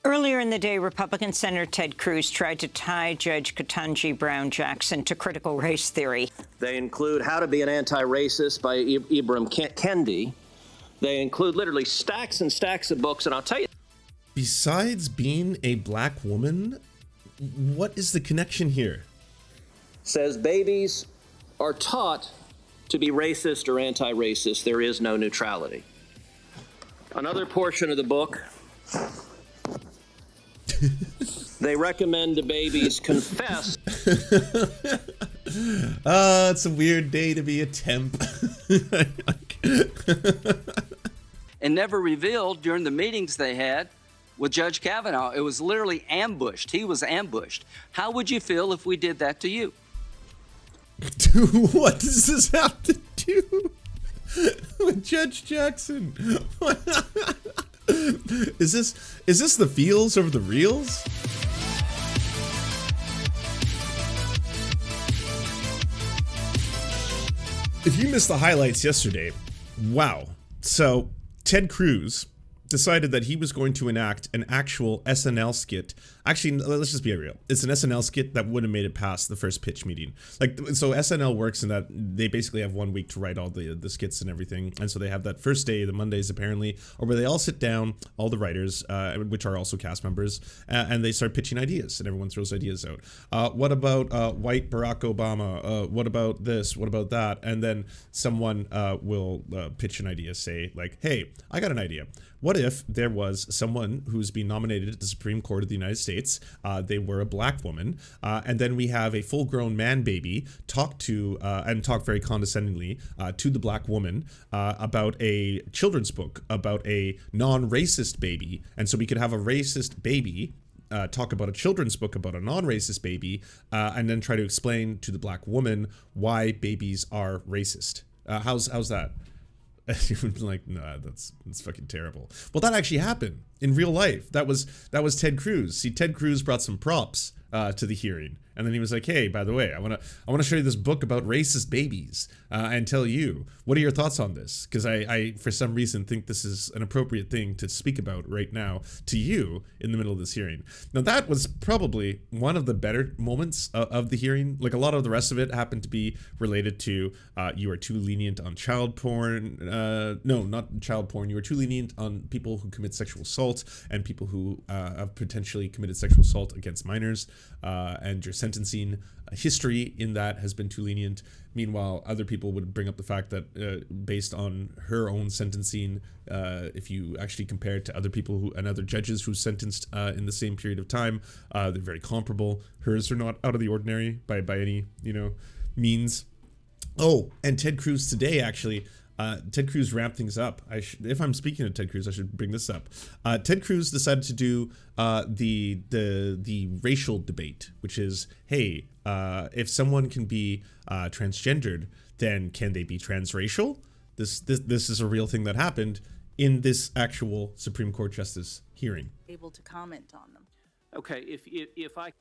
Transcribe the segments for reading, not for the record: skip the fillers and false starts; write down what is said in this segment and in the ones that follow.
Earlier in the day, Republican Senator Ted Cruz tried to tie Judge Ketanji Brown Jackson to critical race theory. They include How to Be an Anti-Racist by Ibram Kendi. They include literally stacks and stacks of books, and I'll tell you. Besides being a black woman, what is the connection here? Says babies are taught to be racist or anti-racist. There is no neutrality. Another portion of the book, they recommend the babies confess. It's a weird day to be a temp. And never revealed during the meetings they had with Judge Kavanaugh. It was literally ambushed. He was ambushed. How would you feel if we did that to you? What does this have to do with Judge Jackson? Is this the feels over the reels? If you missed the highlights yesterday, wow. So Ted Cruz decided that he was going to enact an actual SNL skit. Actually, let's just be real. It's an SNL skit that wouldn't have made it past the first pitch meeting. Like, so SNL works in that they basically have 1 week to write all the skits and everything. And so they have that first day, the Mondays apparently, or where they all sit down, all the writers, which are also cast members, and they start pitching ideas, and everyone throws ideas out. What about white Barack Obama? What about this? What about that? And then someone will pitch an idea, say like, hey, I got an idea. What if there was someone who's being nominated at the Supreme Court of the United States, they were a black woman, and then we have a full-grown man baby talk very condescendingly to the black woman about a children's book about a non-racist baby, and so we could have a racist baby talk about a children's book about a non-racist baby, and then try to explain to the black woman why babies are racist. How's that? You would be like, nah, that's fucking terrible. Well, that actually happened in real life. That was Ted Cruz. See, Ted Cruz brought some props to the hearing, and then he was like, hey, by the way, I want to show you this book about racist babies and tell you, what are your thoughts on this? Because I for some reason think this is an appropriate thing to speak about right now to you in the middle of this hearing. Now, that was probably one of the better moments of the hearing. Like, a lot of the rest of it happened to be related to you are too lenient on child porn. No, not child porn. You are too lenient on people who commit sexual assault and people who have potentially committed sexual assault against minors, and your sentencing history in that has been too lenient. Meanwhile, other people would bring up the fact that based on her own sentencing, if you actually compare it to other people and other judges who sentenced in the same period of time, they're very comparable. Hers are not out of the ordinary by any means. Oh, and Ted Cruz today actually. Ted Cruz ramped things up. If I'm speaking to Ted Cruz, I should bring this up. Ted Cruz decided to do the racial debate, which is, hey, if someone can be transgendered, then can they be transracial? This is a real thing that happened in this actual Supreme Court justice hearing. Able to comment on them. Okay, if I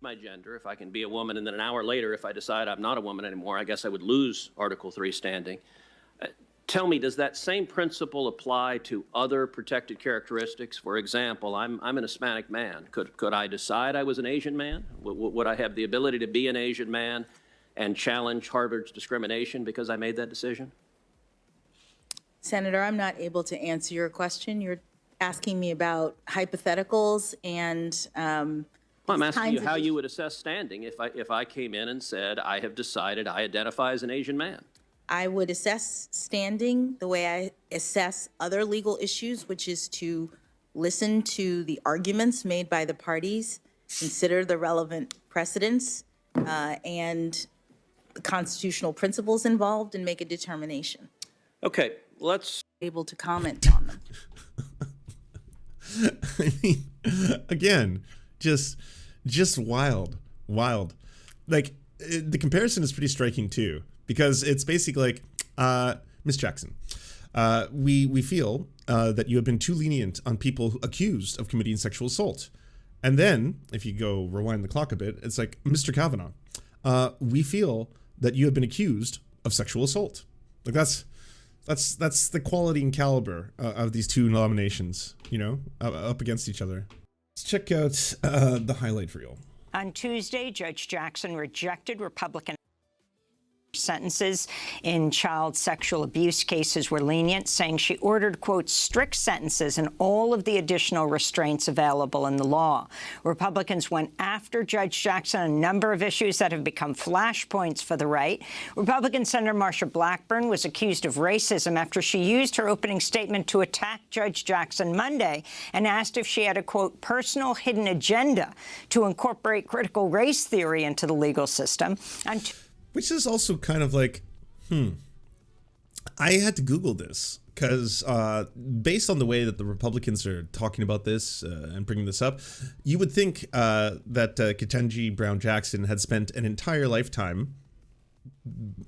my gender, if I can be a woman, and then an hour later, if I decide I'm not a woman anymore, I guess I would lose Article 3 standing. Tell me, does that same principle apply to other protected characteristics? For example, I'm an Hispanic man. Could I decide I was an Asian man? Would I have the ability to be an Asian man and challenge Harvard's discrimination because I made that decision? Senator, I'm not able to answer your question. You're asking me about hypotheticals and I'm asking you how you would assess standing if I came in and said, I have decided I identify as an Asian man. I would assess standing the way I assess other legal issues, which is to listen to the arguments made by the parties, consider the relevant precedents, and the constitutional principles involved, and make a determination. Okay, let's... Able to comment on them. I mean, again, just wild. Like, the comparison is pretty striking too, because it's basically like, Miss Jackson, we feel that you have been too lenient on people accused of committing sexual assault. And then, if you go rewind the clock a bit, it's like, Mr. Kavanaugh, we feel that you have been accused of sexual assault. Like, that's That's the quality and caliber of these two nominations, you know, up against each other. Let's check out the highlight reel. On Tuesday, Judge Jackson rejected Republican sentences in child sexual abuse cases were lenient, saying she ordered, quote, strict sentences and all of the additional restraints available in the law. Republicans went after Judge Jackson on a number of issues that have become flashpoints for the right. Republican Senator Marsha Blackburn was accused of racism after she used her opening statement to attack Judge Jackson Monday and asked if she had a, quote, personal hidden agenda to incorporate critical race theory into the legal system. Which is also kind of like, I had to Google this because based on the way that the Republicans are talking about this and bringing this up, you would think that Ketanji Brown Jackson had spent an entire lifetime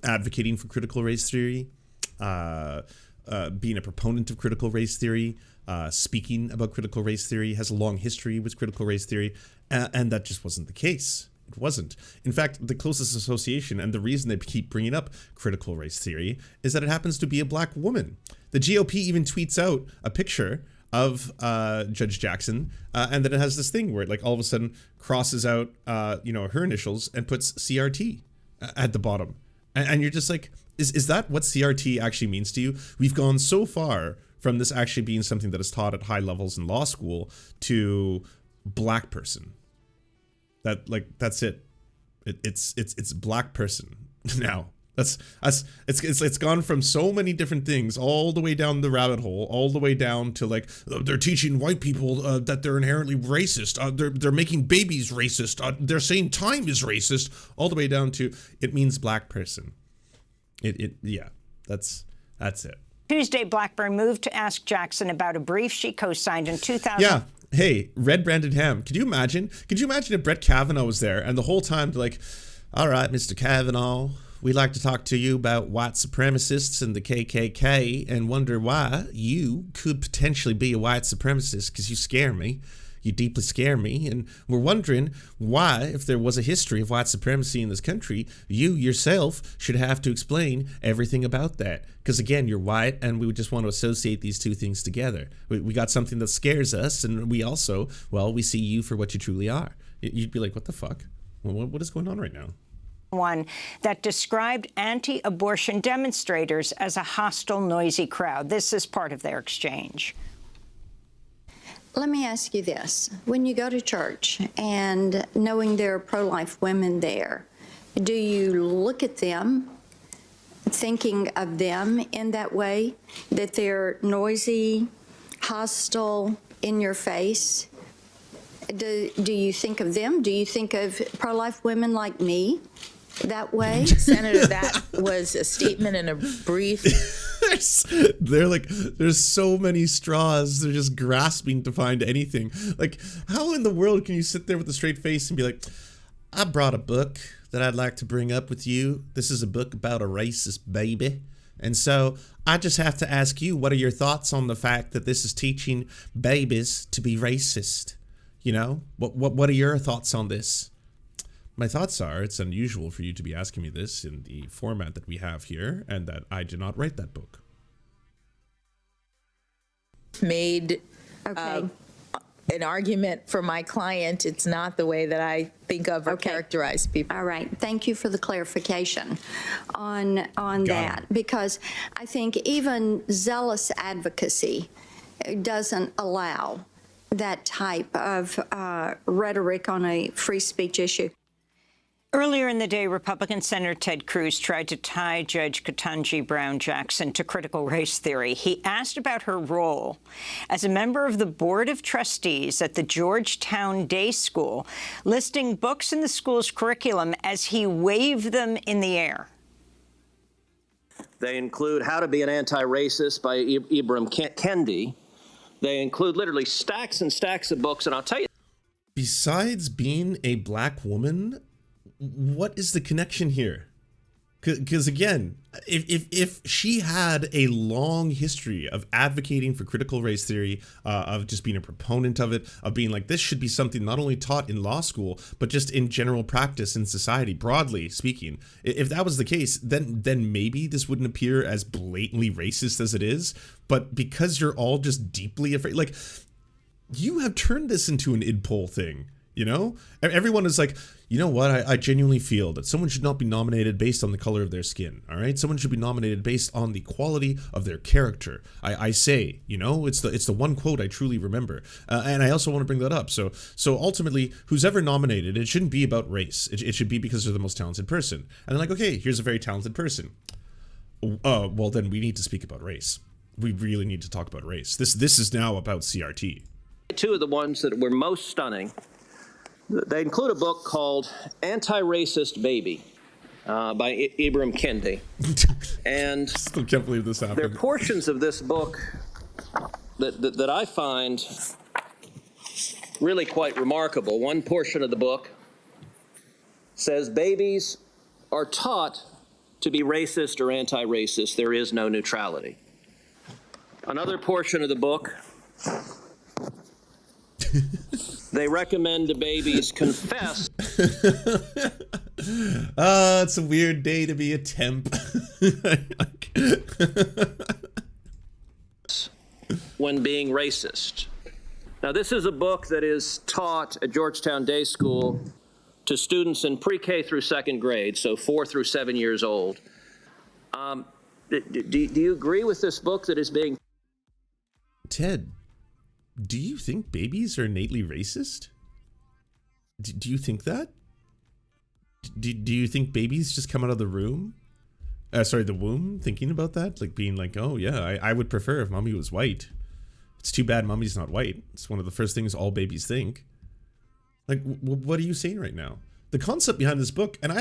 advocating for critical race theory, being a proponent of critical race theory, speaking about critical race theory, has a long history with critical race theory, and that just wasn't the case. It wasn't. In fact, the closest association and the reason they keep bringing up critical race theory is that it happens to be a black woman. The GOP even tweets out a picture of Judge Jackson, and then it has this thing where it like all of a sudden crosses out, her initials and puts CRT at the bottom. And you're just like, is that what CRT actually means to you? We've gone so far from this actually being something that is taught at high levels in law school to black person. That's it. It's black person now. It's gone from so many different things all the way down the rabbit hole, all the way down to like they're teaching white people that they're inherently racist. They're making babies racist. They're saying time is racist. All the way down to it means black person. That's it. Tuesday, Blackburn moved to ask Jackson about a brief she co-signed in 2000. Yeah. Hey, red branded ham. Could you imagine if Brett Kavanaugh was there and the whole time they're like, all right, Mr. Kavanaugh, we'd like to talk to you about white supremacists and the KKK and wonder why you could potentially be a white supremacist because you scare me. You deeply scare me. And we're wondering why, if there was a history of white supremacy in this country, you yourself should have to explain everything about that. Because again, you're white and we would just want to associate these two things together. We got something that scares us and we also, we see you for what you truly are. You'd be like, what the fuck? What is going on right now? One that described anti-abortion demonstrators as a hostile, noisy crowd. This is part of their exchange. Let me ask you this. When you go to church and knowing there are pro-life women there, do you look at them, thinking of them in that way, that they're noisy, hostile, in your face? Do you think of them? Do you think of pro-life women like me that way? Senator, that was a statement and a brief. There's so many straws. They're just grasping to find anything. Like, how in the world can you sit there with a straight face and be like, I brought a book that I'd like to bring up with you. This is a book about a racist baby. And so I just have to ask you, what are your thoughts on the fact that this is teaching babies to be racist? You know, what are your thoughts on this? My thoughts are it's unusual for you to be asking me this in the format that we have here, and that I did not write that book. Made Okay. an argument for my client. It's not the way that I think of or characterize people. All right. Thank you for the clarification on that, because I think even zealous advocacy doesn't allow that type of rhetoric on a free speech issue. Earlier in the day, Republican Senator Ted Cruz tried to tie Judge Ketanji Brown Jackson to critical race theory. He asked about her role as a member of the Board of Trustees at the Georgetown Day School, listing books in the school's curriculum as he waved them in the air. They include How to Be an Anti-Racist by Ibram Kendi. They include literally stacks and stacks of books, and I'll tell you. Besides being a black woman, what is the connection here? Because again, if she had a long history of advocating for critical race theory, of just being a proponent of it, of being like, this should be something not only taught in law school, but just in general practice in society, broadly speaking, if that was the case, then maybe this wouldn't appear as blatantly racist as it is. But because you're all just deeply afraid, like, you have turned this into an id poll thing. You know, everyone is like, you know what? I genuinely feel that someone should not be nominated based on the color of their skin. All right. Someone should be nominated based on the quality of their character. I say, you know, it's the one quote I truly remember. And I also want to bring that up. So ultimately, who's ever nominated, it shouldn't be about race. It should be because they're the most talented person. And they're like, okay, here's a very talented person. Well, then we need to speak about race. We really need to talk about race. This is now about CRT. Two of the ones that were most stunning. They include a book called Anti-Racist Baby by Ibram Kendi. And still can't believe this happened. there are portions of this book that I find really quite remarkable. One portion of the book says babies are taught to be racist or anti-racist. There is no neutrality. Another portion of the book, they recommend the babies confess. It's a weird day to be a temp. When being racist. Now, this is a book that is taught at Georgetown Day School to students in pre-K through second grade, so 4 through 7 years old. Do you agree with this book that is being... Ted, do you think babies are innately racist? Do you think that? Do you think babies just come out of the room? The womb, thinking about that? Like being like, oh yeah, I would prefer if mommy was white. It's too bad mommy's not white. It's one of the first things all babies think. Like, what are you saying right now? The concept behind this book, and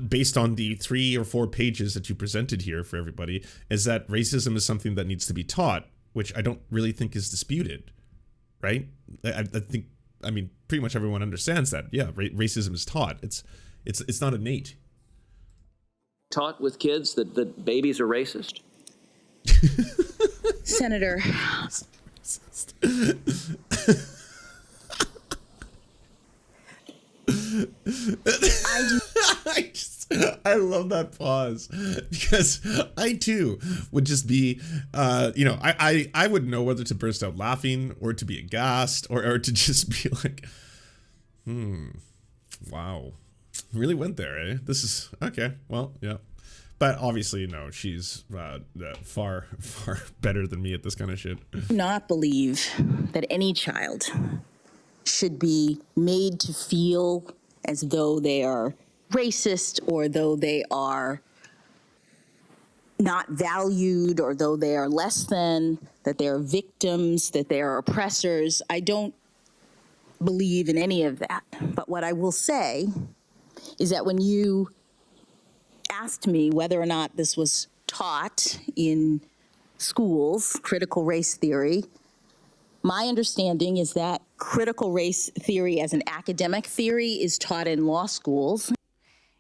based on the 3 or 4 pages that you presented here for everybody, is that racism is something that needs to be taught, which I don't really think is disputed, right? I think, I mean, pretty much everyone understands that. Yeah, racism is taught. It's not innate. Taught with kids that babies are racist? Senator. I love that pause, because I too would just be, I wouldn't know whether to burst out laughing or to be aghast or to just be like, wow, really went there, eh? This is okay. Well, yeah, but obviously, no, she's far better than me at this kind of shit. Do not believe that any child should be made to feel as though they are racist, or though they are not valued, or though they are less than, that they are victims, that they are oppressors. I don't believe in any of that. But what I will say is that when you asked me whether or not this was taught in schools, critical race theory, my understanding is that critical race theory as an academic theory is taught in law schools.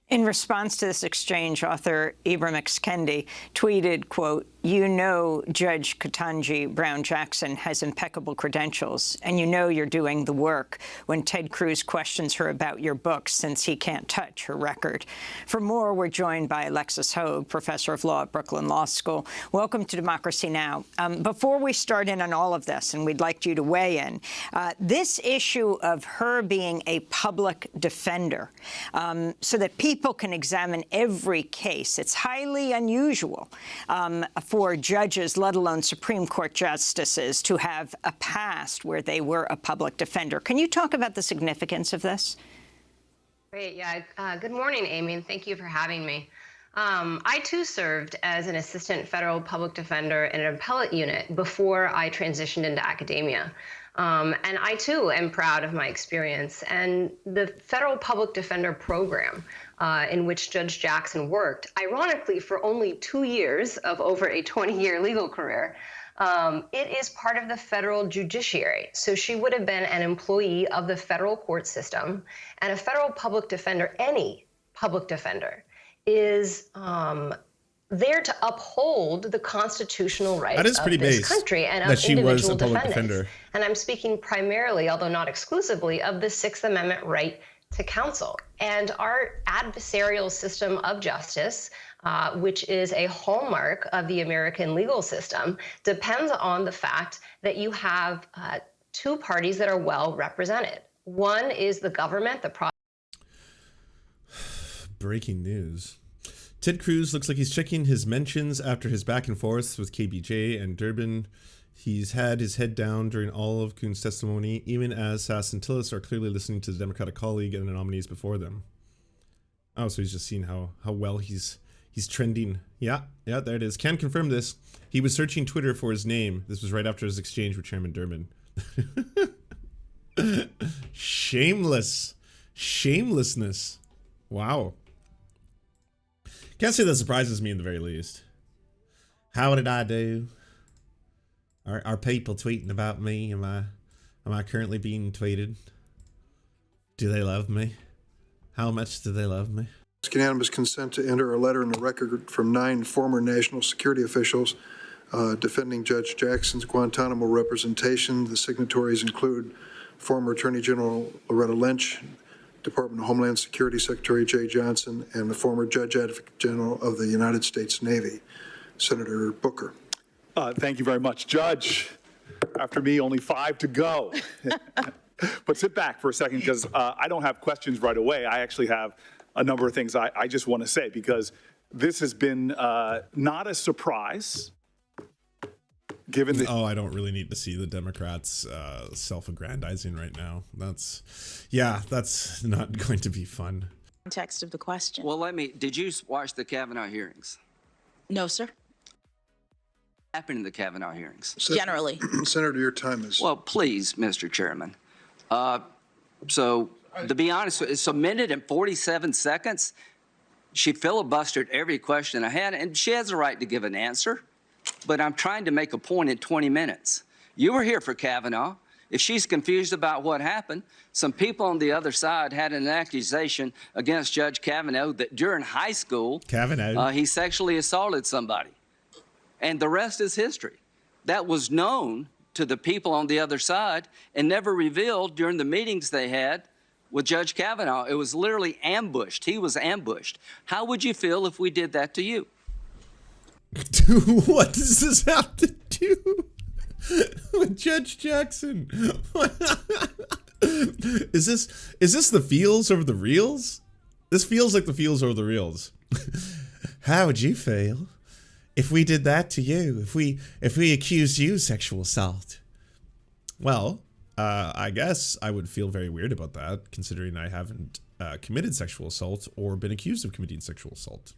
In response to this exchange, author Ibram X. Kendi tweeted, quote, "You know Judge Ketanji Brown Jackson has impeccable credentials, and you know you're doing the work when Ted Cruz questions her about your book, since he can't touch her record." For more, we're joined by Alexis Hogue, professor of law at Brooklyn Law School. Welcome to Democracy Now! Before we start in on all of this, and we'd like you to weigh in, this issue of her being a public defender, so that people can examine every case. It's highly unusual for judges, let alone Supreme Court justices, to have a past where they were a public defender. Can you talk about the significance of this? Great. Yeah. Good morning, Amy, and thank you for having me. I, too, served as an assistant federal public defender in an appellate unit before I transitioned into academia. And I, too, am proud of my experience. And the federal public defender program in which Judge Jackson worked, ironically, for only 2 years of over a 20-year legal career, it is part of the federal judiciary. So she would have been an employee of the federal court system, and a federal public defender, any public defender, is there to uphold the constitutional rights That is pretty of this based, country and that of she was individual a public defendants. defender. And I'm speaking primarily, although not exclusively, of the Sixth Amendment right to counsel. And our adversarial system of justice, which is a hallmark of the American legal system, depends on the fact that you have two parties that are well represented. One is the government, the Breaking news. Ted Cruz looks like he's checking his mentions after his back and forth with KBJ and Durbin. He's had his head down during all of Coon's testimony, even as Sass and Tillis are clearly listening to the Democratic colleague and the nominees before them. Oh, so he's just seeing how well he's trending. Yeah, there it is. Can confirm this. He was searching Twitter for his name. This was right after his exchange with Chairman Durbin. Shamelessness. Wow. Can't say that surprises me in the very least. How did I do? Are people tweeting about me? Am I currently being tweeted? Do they love me? How much do they love me? Unanimous consent to enter a letter in the record from 9 former national security officials defending Judge Jackson's Guantanamo representation. The signatories include former Attorney General Loretta Lynch, Department of Homeland Security Secretary Jay Johnson, and the former Judge Advocate General of the United States Navy, Senator Booker. Thank you very much, Judge. After me, only 5 to go. But sit back for a second, because I don't have questions right away. I actually have a number of things I just want to say, because this has been not a surprise, given the... Oh, I don't really need to see the Democrats self-aggrandizing right now. That's not going to be fun. Context of the question. Well, did you watch the Kavanaugh hearings? No, sir. What happened in the Kavanaugh hearings? Generally. Senator, your time is... Well, please, Mr. Chairman. So, to be honest, it's a minute and 47 seconds. She filibustered every question I had, and she has a right to give an answer. But I'm trying to make a point in 20 minutes. You were here for Kavanaugh. If she's confused about what happened, some people on the other side had an accusation against Judge Kavanaugh that during high school, he sexually assaulted somebody. And the rest is history. That was known to the people on the other side and never revealed during the meetings they had with Judge Kavanaugh. It was literally ambushed. He was ambushed. How would you feel if we did that to you? What does this have to do with Judge Jackson? Is this the feels over the reels? This feels like the feels over the reels. How would you feel if we did that to you? If we accused you of sexual assault? Well, I guess I would feel very weird about that, considering I haven't committed sexual assault or been accused of committing sexual assault.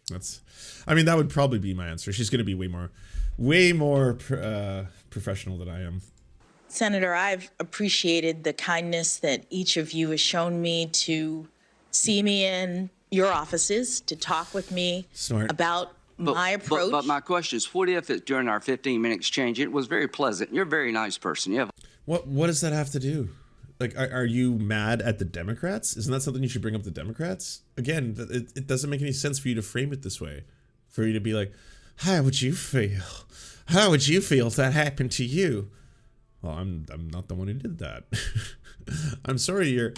That would probably be my answer. She's going to be way more professional than I am. Senator, I've appreciated the kindness that each of you has shown me to see me in your offices, to talk with me about my approach. But my question is, what if during our 15-minute exchange, it was very pleasant? You're a very nice person. You have... What does that have to do? Like, are you mad at the Democrats? Isn't that something you should bring up to Democrats? Again, it doesn't make any sense for you to frame it this way. For you to be like, how would you feel? How would you feel if that happened to you? Well, I'm not the one who did that. I'm sorry your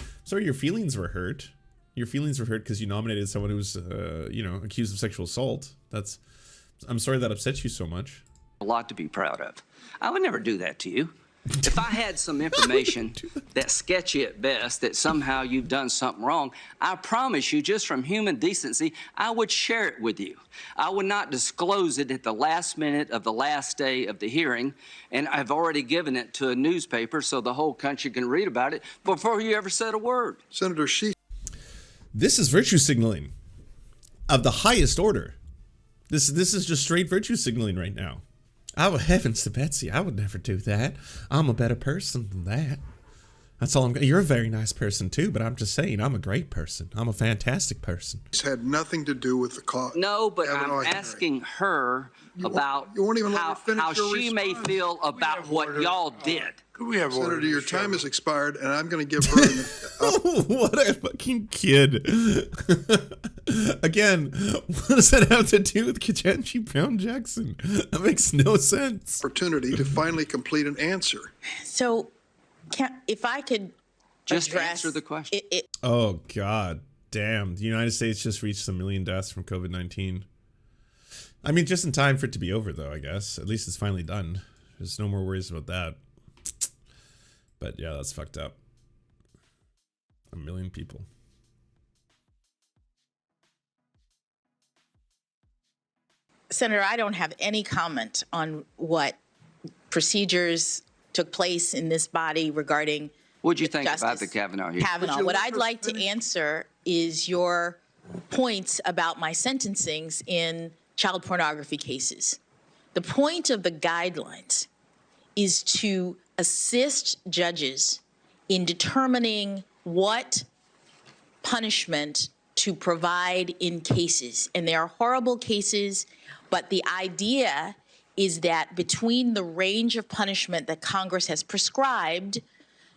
feelings were hurt. Your feelings were hurt because you nominated someone who was accused of sexual assault. I'm sorry that upset you so much. A lot to be proud of. I would never do that to you. If I had some information that's sketchy at best, that somehow you've done something wrong, I promise you, just from human decency, I would share it with you. I would not disclose it at the last minute of the last day of the hearing, and I've already given it to a newspaper so the whole country can read about it before you ever said a word. Senator Sheehan. This is virtue signaling of the highest order. This is just straight virtue signaling right now. Oh, heavens to Betsy, I would never do that. I'm a better person than that. That's all you're a very nice person too, but I'm just saying I'm a great person. I'm a fantastic person. It's had nothing to do with the cause. No, but I'm asking her about how she may feel about what y'all did. Could we have order? Senator, your Mr. time Chairman? has expired, and I'm going to give her What a fucking kid. Again, what does that have to do with Ketanji Brown Jackson? That makes no sense. opportunity to finally complete an answer. So if I could Just address answer the question. Oh, God damn. The United States just reached 1 million deaths from COVID-19. I mean, just in time for it to be over, though, I guess. At least it's finally done. There's no more worries about that. But yeah, that's fucked up. 1 million people. Senator, I don't have any comment on what procedures took place in this body regarding What'd you think about Justice the Kavanaugh hearing? Kavanaugh. What I'd like to answer is your points about my sentencings in child pornography cases. The point of the guidelines is to assist judges in determining what punishment to provide in cases. And there are horrible cases, but the idea is that between the range of punishment that Congress has prescribed,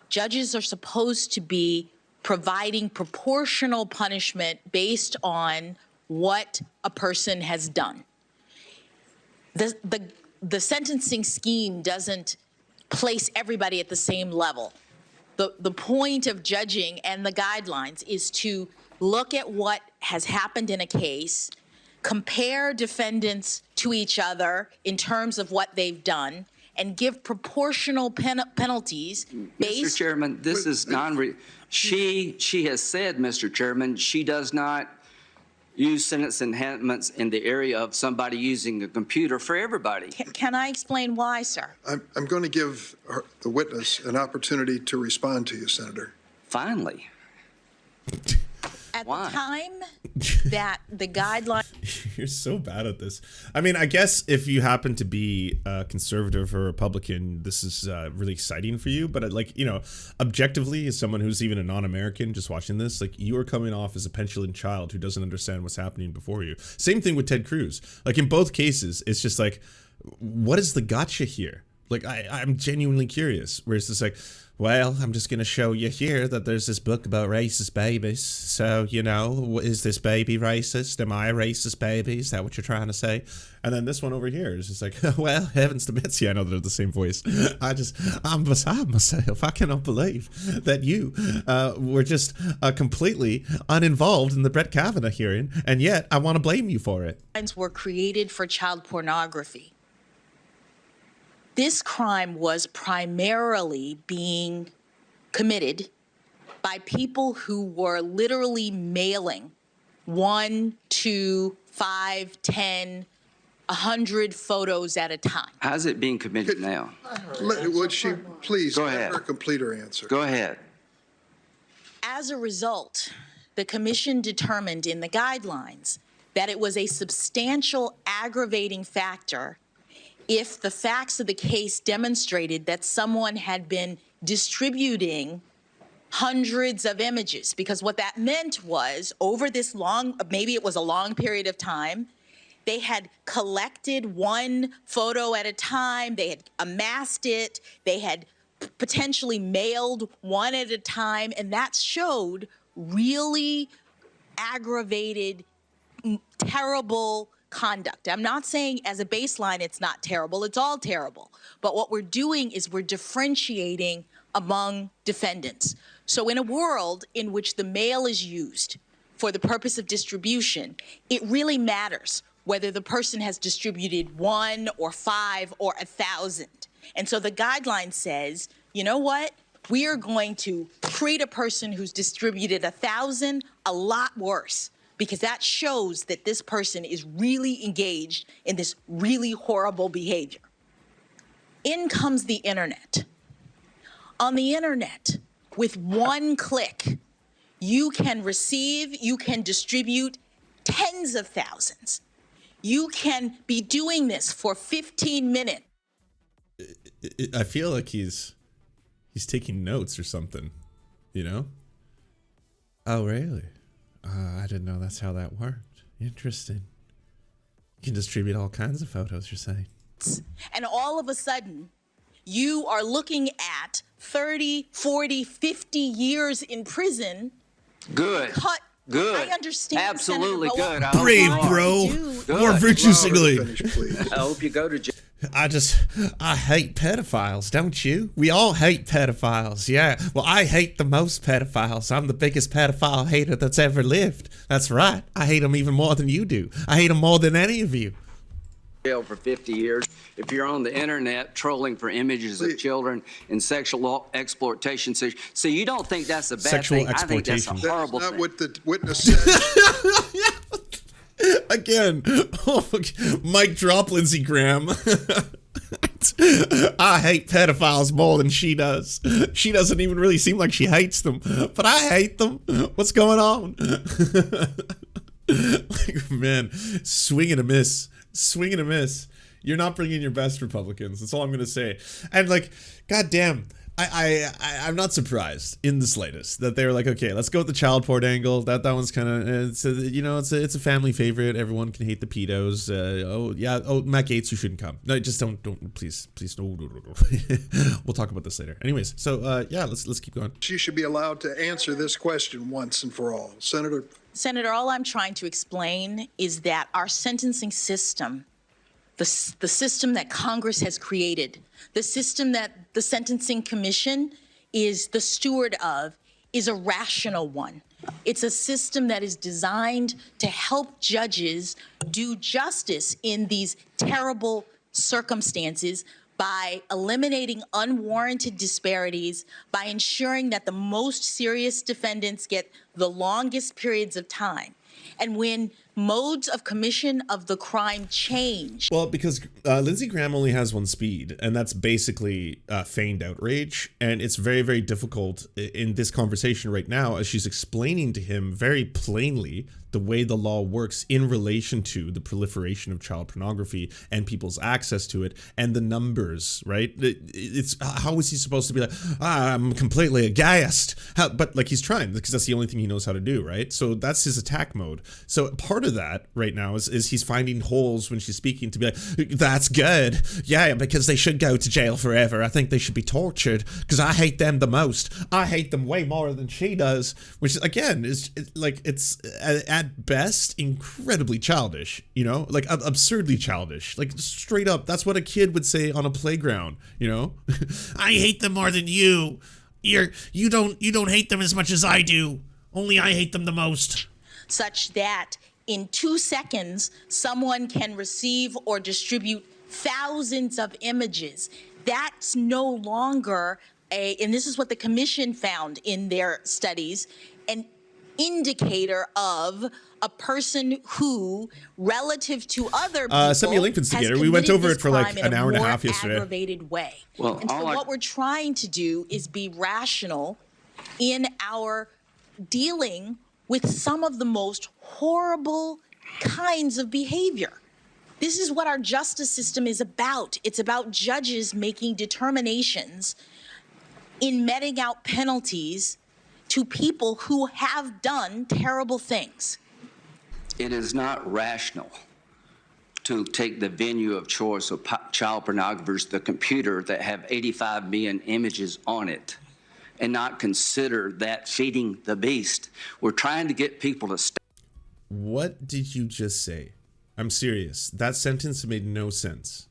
judges are supposed to be providing proportional punishment based on what a person has done. The sentencing scheme doesn't place everybody at the same level. The point of judging and the guidelines is to look at what has happened in a case, compare defendants to each other in terms of what they've done, and give proportional penalties based. Mr. Chairman, this is she has said, Mr. Chairman, she does not use sentence enhancements in the area of somebody using a computer for everybody. Can I explain why, sir? I'm going to give the witness an opportunity to respond to you, Senator. Finally. At Why? the time that the guideline. You're so bad at this. I mean, I guess if you happen to be a conservative or Republican, this is really exciting for you. But like, you know, objectively, as someone who's even a non-American just watching this, like you are coming off as a petulant child who doesn't understand what's happening before you. Same thing with Ted Cruz. Like in both cases, it's just like, what is the gotcha here? Like, I'm genuinely curious. Where it's just like, well, I'm just going to show you here that there's this book about racist babies. So, you know, is this baby racist? Am I a racist baby? Is that what you're trying to say? And then this one over here is just like, well, heavens to Betsy. I know they're the same voice. I'm beside myself. I cannot believe that you were just completely uninvolved in the Brett Kavanaugh hearing. And yet I want to blame you for it. Were created for child pornography. This crime was primarily being committed by people who were literally mailing 1, 2, 5, 10, 100 photos at a time. How's it being committed now? Would she please Go let ahead. her complete her answer? Go ahead. As a result, the commission determined in the guidelines that it was a substantial aggravating factor if the facts of the case demonstrated that someone had been distributing hundreds of images, because what that meant was over this long, maybe it was a long period of time, they had collected one photo at a time, they had amassed it, they had potentially mailed one at a time, and that showed really aggravated, terrible conduct. I'm not saying as a baseline it's not terrible, it's all terrible. But what we're doing is we're differentiating among defendants. So in a world in which the mail is used for the purpose of distribution, it really matters whether the person has distributed 1 or 5 or 1,000. And so the guideline says, you know what? We are going to treat a person who's distributed 1,000 a lot worse, because that shows that this person is really engaged in this really horrible behavior. In comes the internet. On the internet, with one click, you can receive, you can distribute tens of thousands. You can be doing this for 15 minutes. I feel like he's taking notes or something, you know? Oh, really? I didn't know that's how that worked. Interesting. You can distribute all kinds of photos, you're saying. And all of a sudden, you are looking at 30, 40, 50 years in prison. Good. Good. I understand. Absolutely Senator, good. I Brave, hope you are. bro. More virtue Allow her to signaling. finish, please. I hope you go to jail. I hate pedophiles, don't you? We all hate pedophiles, yeah. Well, I hate the most pedophiles. I'm the biggest pedophile hater that's ever lived. That's right. I hate them even more than you do. I hate them more than any of you. Jail for 50 years. If you're on the internet trolling for images of children in sexual exploitation, so you don't think that's a bad Sexual thing? I think that's a exploitation. horrible That's not thing. what the witness said. Again, mic drop, Lindsey Graham. I hate pedophiles more than she does. She doesn't even really seem like she hates them, but I hate them. What's going on? Like, man, swing and a miss. Swing and a miss. You're not bringing your best, Republicans. That's all I'm going to say. And like, goddamn, I'm not surprised in the slightest that they're like, okay, let's go with the child porn angle. That one's kind of, it's a family favorite. Everyone can hate the pedos. Matt Gaetz, you shouldn't come. No, just don't, please, no. We'll talk about this later. Anyways, so let's keep going. She should be allowed to answer this question once and for all. Senator, all I'm trying to explain is that our sentencing system, the system that Congress has created, the system that the Sentencing Commission is the steward of, is a rational one. It's a system that is designed to help judges do justice in these terrible circumstances by eliminating unwarranted disparities, by ensuring that the most serious defendants get the longest periods of time. And when modes of commission of the crime change. Well, because Lindsey Graham only has one speed, and that's basically feigned outrage. And it's very, very difficult in this conversation right now as she's explaining to him very plainly the way the law works in relation to the proliferation of child pornography and people's access to it and the numbers, right? It's how is he supposed to be like, I'm completely aghast? But like he's trying because that's the only thing he knows how to do, right? So that's his attack mode. So part of that right now is he's finding holes when she's speaking to be like, that's good. Yeah, because they should go to jail forever. I think they should be tortured because I hate them the most. I hate them way more than she does, which again is it's at best incredibly childish, you know, like absurdly childish, like straight up. That's what a kid would say on a playground, you know. I hate them more than you. You don't hate them as much as I do. Only I hate them the most. Such that in 2 seconds, someone can receive or distribute thousands of images. That's no longer and this is what the commission found in their studies, an indicator of a person who, relative to other people, send me a link, Instigator. We went over it for like an hour and a half yesterday. Aggravated way. Well, and so what we're trying to do is be rational in our dealing with some of the most horrible kinds of behavior. This is what our justice system is about. It's about judges making determinations in meting out penalties to people who have done terrible things. It is not rational to take the venue of choice of child pornographers, the computer that have 85 million images on it, and not consider that feeding the beast. We're trying to get people to stop. What did you just say? I'm serious. That sentence made no sense.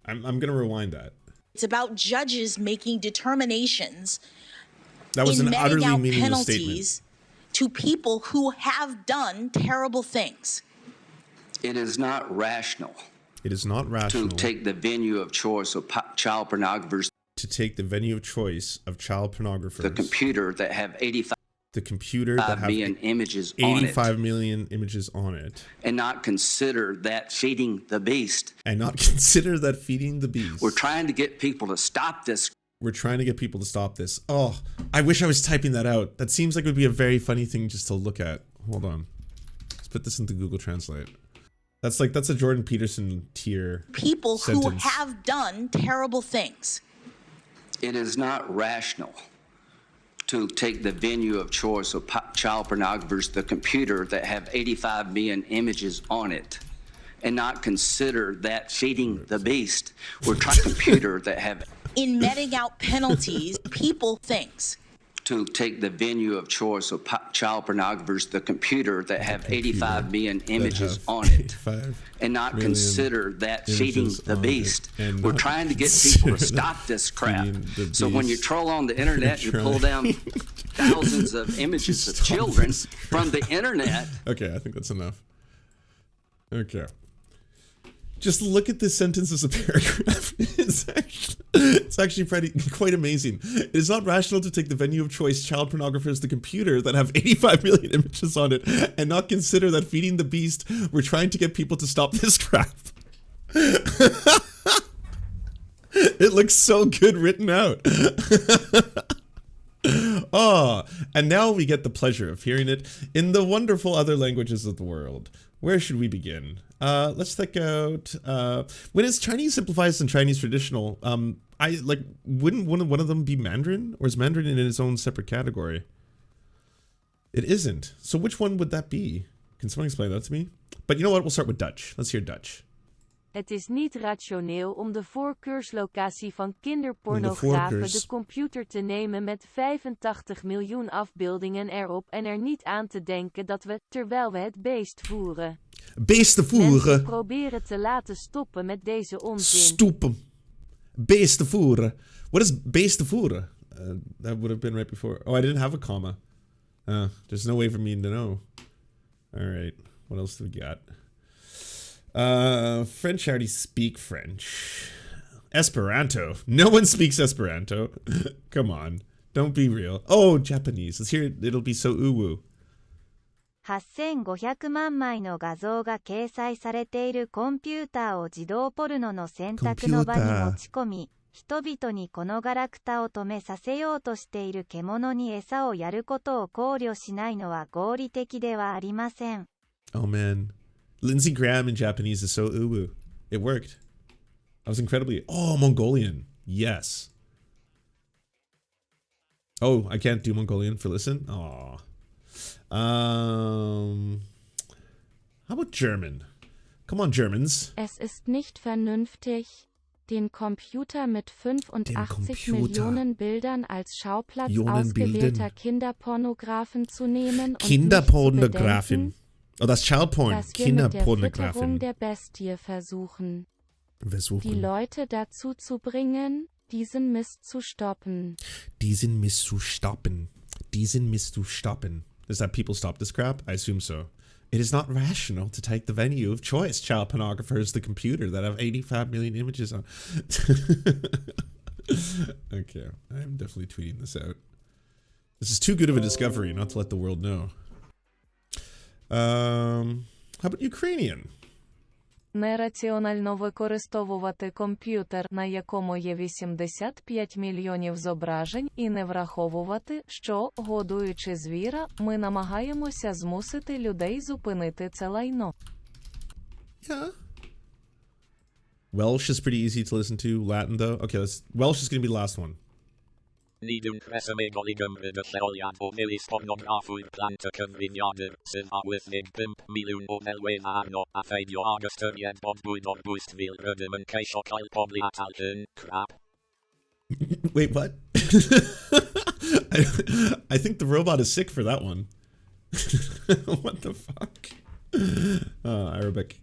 I'm going to rewind that. It's about judges making determinations. That was an utterly meaningless penalties statement. To people who have done terrible things. It is not rational. It is not rational to take the venue of choice of child pornographers. To take the venue of choice of child pornographers. The computer that have 85. The computer that have million images on it. 85 million images on it. And not consider that feeding the beast. And not consider that feeding the beast. We're trying to get people to stop this. We're trying to get people to stop this. Oh, I wish I was typing that out. That seems like it would be a very funny thing just to look at. Hold on. Let's put this into Google Translate. That's a Jordan Peterson tier people sentence. Who have done terrible things. It is not rational to take the venue of choice of child pornographers, the computer that have 85 million images on it, and not consider that feeding the beast. We're trying to computer that have In meting out penalties, people thinks. to take the venue of choice of child pornographers, the computer that have 85 million images on it, and not consider that feeding the beast. We're trying to get people to stop this crap. So when you troll on the internet, you pull down thousands of images of children from the internet. Okay, I think that's enough. Okay. Just look at this sentence as a paragraph. It's actually quite amazing. It is not rational to take the venue of choice, child pornographers, the computer that have 85 million images on it, and not consider that feeding the beast, we're trying to get people to stop this crap. It looks so good written out. Oh, and now we get the pleasure of hearing it in the wonderful other languages of the world. Where should we begin? Let's check out when it's Chinese simplified and Chinese traditional. Wouldn't one of them be Mandarin, or is Mandarin in its own separate category? It isn't. So which one would that be? Can someone explain that to me? But you know what? We'll start with Dutch. Let's hear Dutch. Het is niet rationeel om de voorkeurslocatie van kinderpornografen de computer te nemen met 85 miljoen afbeeldingen erop en er niet aan te denken dat we, terwijl we het beest voeren, Beesten voeren. mensen proberen te laten stoppen met deze onzin. Stoppen. Beesten voeren. What is beesten voeren? That would have been right before. Oh, I didn't have a comma. There's no way for me to know. All right. What else do we got? French, I already speak French. Esperanto. No one speaks Esperanto. Come on. Don't be real. Oh, Japanese. Let's hear it. It'll be so uwu. 8500万枚の画像が掲載されているコンピューターを児童ポルノの選択の場に持ち込み、人々にこのガラクタを止めさせようとしている獣に餌をやることを考慮しないのは合理的ではありません。Oh man. Lindsey Graham in Japanese is so uwu. It worked. I was incredibly... Oh, Mongolian. Yes. Oh, I can't do Mongolian for listen? Aw. How about German? Come on, Germans. Es ist nicht vernünftig, den Computer mit 85 Millionen Bildern als Schauplatz ausgewählter Kinderpornografen zu nehmen und Kinderpornografen. Oh, that's child porn. dass wir mit der Fütterung Kinderpornografen. der Bestie versuchen, die Leute dazu zu bringen, diesen Mist zu stoppen. Diesen Mist zu stoppen. Diesen Mist zu stoppen. Does that people stop this crap? I assume so. It is not rational to take the venue of choice, child pornographers, the computer that have 85 million images on. Okay, I'm definitely tweeting this out. This is too good of a discovery not to let the world know. How about Ukrainian? Нераціонально використовувати комп'ютер, на якому є 85 мільйонів зображень, і не враховувати, що, годуючи звіра, ми намагаємося змусити людей зупинити це лайно. Yeah. Welsh is pretty easy to listen to. Latin, though. Okay, Welsh is going to be the last one. Nidum presamegolligum vidaseliad o milis pornografu plantakum vinyader, siva with nig pimp milun o nelwenano, afedio augustur yed bodbuidor boost vil rudum and kaishokil pobliatalten, crap. Wait, what? I think the robot is sick for that one. What the fuck? Arabic.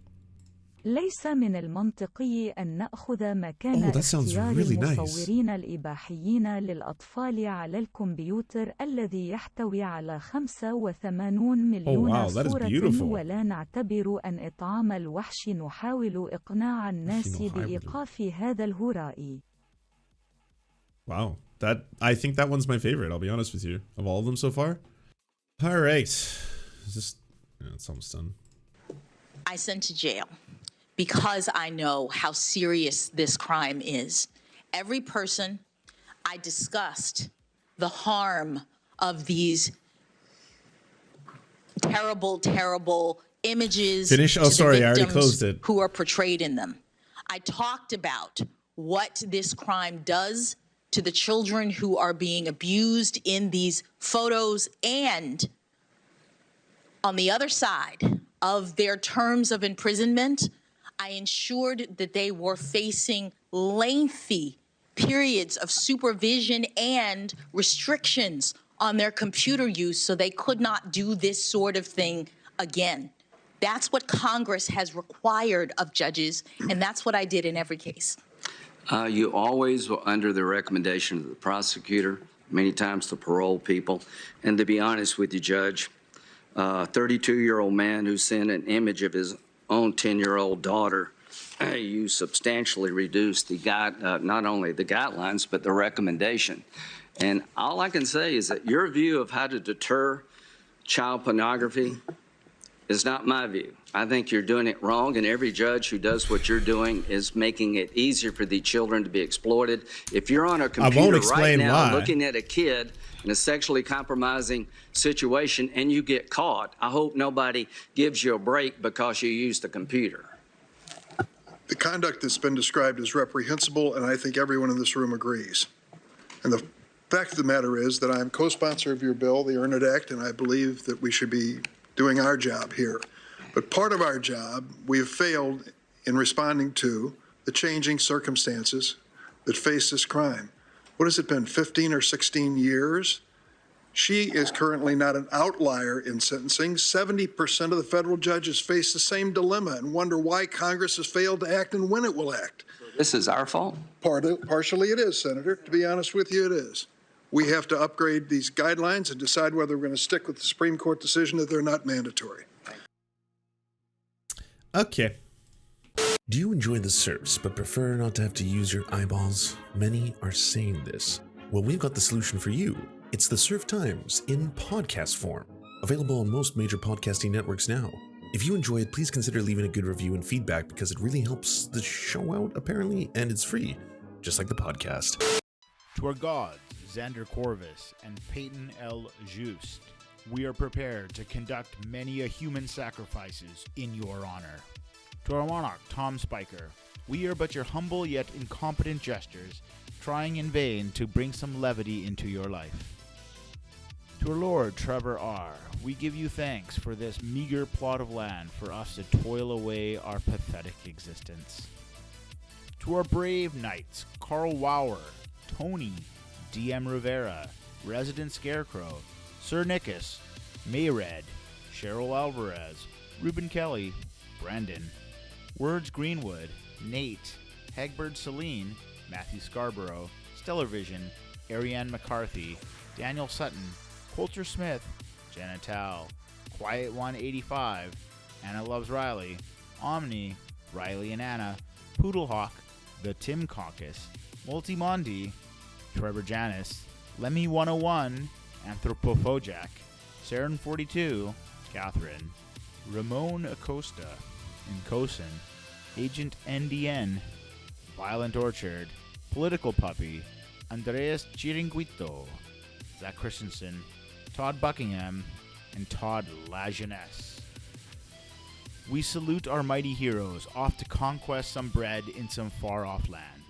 ليس من المنطقي أن نأخذ مكان اختيار المصورين الإباحيين للأطفال على الكمبيوتر الذي يحتوي على 85 مليون صورة ولا نعتبر أن إطعام الوحش نحاول إقناع الناس بإيقاف هذا الهراء. Wow, I think that one's my favorite, I'll be honest with you, of all of them so far. All right. It's almost done. I sent to jail because I know how serious this crime is. Every person, I discussed the harm of these terrible, terrible images. Finish? Oh, sorry, I already closed it. Who are portrayed in them. I talked about what this crime does to the children who are being abused in these photos, and on the other side of their terms of imprisonment, I ensured that they were facing lengthy periods of supervision and restrictions on their computer use so they could not do this sort of thing again. That's what Congress has required of judges, and that's what I did in every case. You always were under the recommendation of the prosecutor, many times the parole people. And to be honest with you, Judge, a 32-year-old man who sent an image of his own 10-year-old daughter, you substantially reduced the not only the guidelines, but the recommendation. And all I can say is that your view of how to deter child pornography is not my view. I think you're doing it wrong, and every judge who does what you're doing is making it easier for the children to be exploited. If you're on a computer right now looking at a kid in a sexually compromising situation and you get caught, I hope nobody gives you a break because you used a computer. The conduct that's been described is reprehensible, and I think everyone in this room agrees. And the fact of the matter is that I'm co-sponsor of your bill, the Earn It Act, and I believe that we should be doing our job here. But part of our job, we have failed in responding to the changing circumstances that face this crime. What has it been, 15 or 16 years? She is currently not an outlier in sentencing. 70% of the federal judges face the same dilemma and wonder why Congress has failed to act and when it will act. This is our fault? Partially it is, Senator. To be honest with you, it is. We have to upgrade these guidelines and decide whether we're going to stick with the Supreme Court decision that they're not mandatory. Okay. Do you enjoy the Serfs but prefer not to have to use your eyeballs? Many are saying this. Well, we've got the solution for you. It's the Serf Times in podcast form. Available on most major podcasting networks now. If you enjoy it, please consider leaving a good review and feedback because it really helps the show out, apparently, and it's free, just like the podcast. To our gods, Xander Corvus and Peyton L. Just, we are prepared to conduct many a human sacrifices in your honor. To our monarch, Tom Spiker, we are but your humble yet incompetent jesters, trying in vain to bring some levity into your life. To our Lord Trevor R., we give you thanks for this meager plot of land for us to toil away our pathetic existence. To our brave knights, Carl Wauer, Tony, D.M. Rivera, Resident Scarecrow, Sir Nickus, Mayred, Cheryl Alvarez, Reuben Kelly, Brandon, Words Greenwood, Nate, Hegbert Celine, Matthew Scarborough, Stellar Vision, Ariane McCarthy, Daniel Sutton, Coulter Smith, Jenna Tal, Quiet 185, Anna Loves Riley, Omni, Riley and Anna, Poodlehawk, The Tim Caucus, Multimondi, Trevor Janis, Lemmy 101, Anthropophojak, Saren 42, Catherine, Ramon Acosta, Incosin, Agent NDN, Violent Orchard, Political Puppy, Andreas Chiringuito, Zach Christensen, Todd Buckingham, and Todd Lajeunesse. We salute our mighty heroes off to conquest some bread in some far-off land.